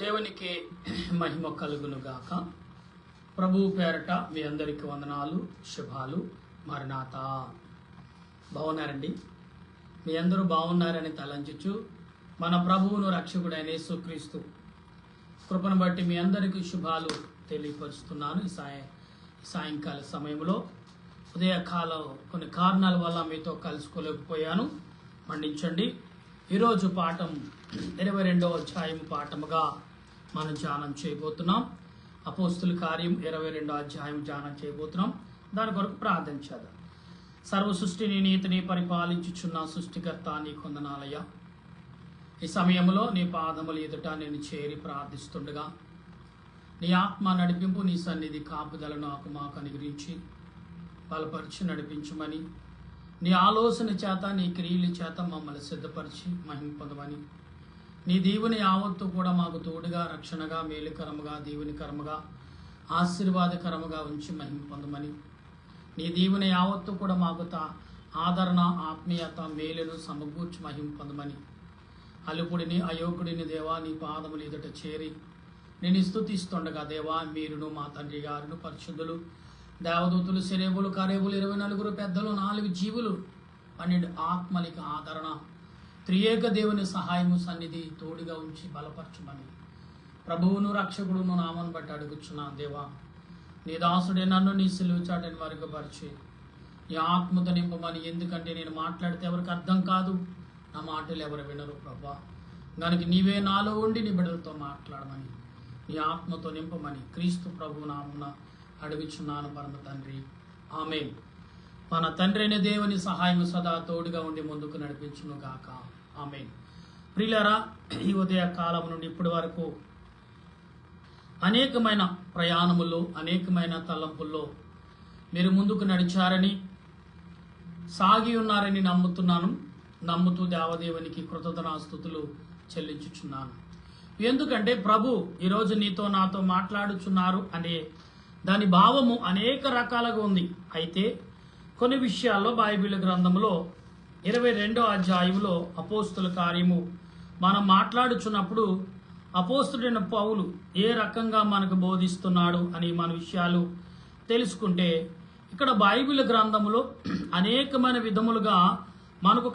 దేవునికి మహిమ కలుగును గాక. ప్రభువు పేరట మీ అందరికి వందనాలు, శుభాలు. మరణాత. బాగున్నారండి? మీ అందరూ బాగున్నారని తలంచుచు మన ప్రభువును రక్షకుడైన యేసుక్రీస్తు కృపను బట్టి మీ అందరికీ శుభాలు తెలియపరుస్తున్నాను. ఈ సాయంకాల సమయంలో ఉదయకాలం కొన్ని కారణాల వల్ల మీతో కలుసుకోలేకపోయాను, మన్నించండి. ఈరోజు పాఠం 22వ అధ్యాయం పాఠముగా మనం ధ్యానం చేయబోతున్నాం. అపోస్తుల కార్యం 22వ అధ్యాయం ధ్యానం చేయబోతున్నాం. దాని కొరకు ప్రార్థన చేద్దాం. సర్వ సృష్టిని నీతిని పరిపాలించుచున్న సృష్టికర్త నీ కొందనాలయ్యా, ఈ సమయంలో నీ పాదములు ఎదుట నేను చేరి ప్రార్థిస్తుండగా నీ ఆత్మ నడిపింపు, నీ సన్నిధి కాపుదలను మాకు అనుగ్రహించి బలపరిచి నడిపించమని, నీ ఆలోచన చేత నీ క్రియల చేత మమ్మల్ని సిద్ధపరిచి మహిమ పొందమని, నీ దేవుని యావత్తు కూడా మాకు తోడుగా, రక్షణగా, మేలుకరముగా, దీవునికరముగా, ఆశీర్వాదకరముగా ఉంచి మహిమ పొందమని, నీ దీవుని యావత్తు కూడా మాకు ఆదరణ, ఆత్మీయత, మేలును సమకూర్చి మహిమ పొందమని, అలుపుడిని అయోగుడిని దేవా నీ పాదములు ఎదుట చేరి నేను స్తుతిస్తుండగా దేవా, మీరును మా తండ్రి గారును పరిశుద్ధులు దేవదూతులు, సెరేబులు, కరేబులు, 24 పెద్దలు, 4 జీవులు, 12 ఆత్మలిక ఆదరణ, త్రియేక దేవుని సహాయము సన్నిధి తోడుగా ఉంచి బలపరచమని ప్రభువును రక్షకుడును నామను బట్టి అడుగుచున్నా దేవా. నీ దాసుడే నన్ను నీ సిలువ చాటని మరుగుపరిచి నీ ఆత్మతో నింపమని. ఎందుకంటే నేను మాట్లాడితే ఎవరికి అర్థం కాదు, నా మాటలు ఎవరు వినరు ప్రభా. దానికి నీవే నాలో ఉండి నీ బిడ్డలతో మాట్లాడమని, నీ ఆత్మతో నింపమని క్రీస్తు ప్రభు నామమున అడుగుచున్నాను పరమ తండ్రి, ఆమేన్. మన తండ్రి అయిన దేవుని సహాయం సదా తోడుగా ఉండి ముందుకు నడిపించును గాక, ఆమేన్. ప్రియులారా, ఈ ఉదయ కాలం నుండి ఇప్పటి వరకు అనేకమైన ప్రయాణముల్లో, అనేకమైన తలంపుల్లో మీరు ముందుకు నడిచారని, సాగి ఉన్నారని నమ్ముతున్నాను. నమ్ముతూ దేవదేవునికి కృతజ్ఞతాస్తుతులు చెల్లించుచున్నాను. ఎందుకంటే ప్రభు ఈరోజు నీతో నాతో మాట్లాడుచున్నారు అనే దాని భావము అనేక రకాలుగా ఉంది. అయితే కొన్ని విషయాల్లో బైబిల్ గ్రంథంలో 22వ అధ్యాయంలో అపోస్తుల కార్యము మనం మాట్లాడుచున్నప్పుడు అపోస్తుడైన పౌలు ఏ రకంగా మనకు బోధిస్తున్నాడు అని మన విషయాలు తెలుసుకుంటే, ఇక్కడ బైబిల్ గ్రంథంలో అనేకమైన విధములుగా మనకు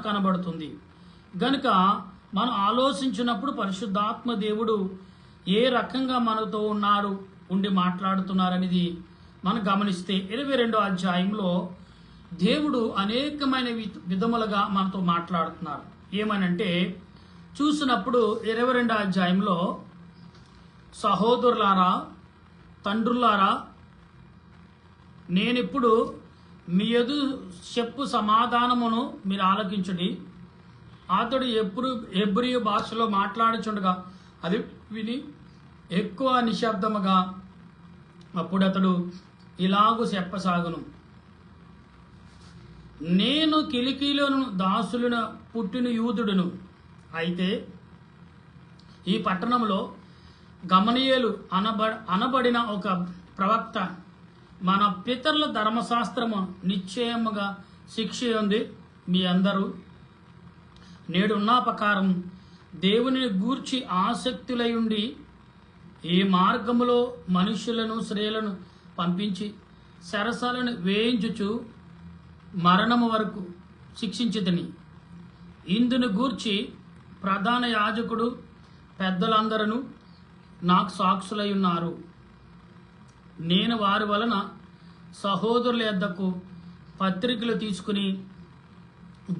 కనబడుతుంది. గనుక మనం ఆలోచించినప్పుడు పరిశుద్ధాత్మ దేవుడు ఏ రకంగా మనతో ఉండి మాట్లాడుతున్నారనేది మనం గమనిస్తే 22వ అధ్యాయంలో దేవుడు అనేకమైన విధములుగా మనతో మాట్లాడుతున్నారు. ఏమనంటే చూసినప్పుడు 22వ అధ్యాయంలో, సహోదరులారా, తండ్రులారా, నేనిప్పుడు మీ ఎదు చెప్పు సమాధానమును మీరు ఆలకించుడి. అతడు హెబ్రీ భాషలో మాట్లాడుచుండగా అది విని ఎక్కువ నిశ్శబ్దముగా అప్పుడు అతడు ఇలాగూ చెప్పసాగును, నేను కిలికీలోను దాసులను పుట్టిన యూదుడును. అయితే ఈ పట్టణంలో గమనియేలు అనబడిన ఒక ప్రవక్త మన పితరుల ధర్మశాస్త్రము నిశ్చయముగా శిక్ష ఉంది. మీ అందరూ నేడున్న ప్రకారం దేవుని గూర్చి ఆసక్తులై ఉండి ఈ మార్గములో మనుషులను, స్త్రీలను పంపించి సరసాలను వేయించుచు మరణము వరకు శిక్షించితిని. ఇందును గూర్చి ప్రధాన యాజకుడు పెద్దలందరూ నాకు సాక్షులై ఉన్నారు. నేను వారి వలన సహోదరుల యొద్దకు పత్రికలు తీసుకుని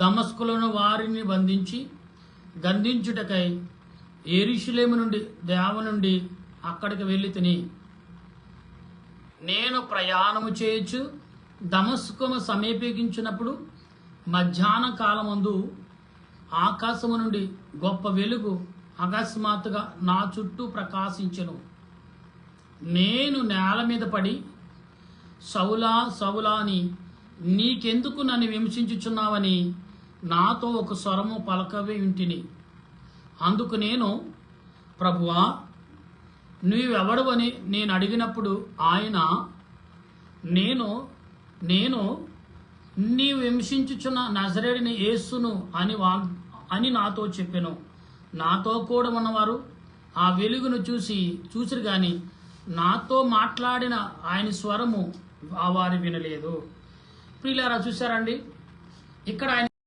దమస్కులను వారిని బంధించి గంధించుటకై యెరూషలేము నుండి నుండి అక్కడికి వెళ్ళి తిని, నేను ప్రయాణము చేయొచ్చు దమస్కును సమీపించినప్పుడు మధ్యాహ్న కాలమందు ఆకాశము నుండి గొప్ప వెలుగు అకస్మాత్తుగా నా చుట్టూ ప్రకాశించెను. నేను నేల మీద పడి, సౌలా సౌలా అని నీకెందుకు నన్ను విమర్శించుచున్నావని నాతో ఒక స్వరము పలకవే వింటిని. అందుకు నేను, ప్రభువా, నీవెవడవని నేను అడిగినప్పుడు ఆయన, నేను నీవు హింసించుచున్న నజరేయుడైన యేసును అని నాతో చెప్పెను. నాతో కూడా ఉన్నవారు ఆ వెలుగును చూసిరు కానీ నాతో మాట్లాడిన ఆయన స్వరము ఆ వారు వినలేదు. ప్రియులారా, చూసారండి, ఇక్కడ ఆయన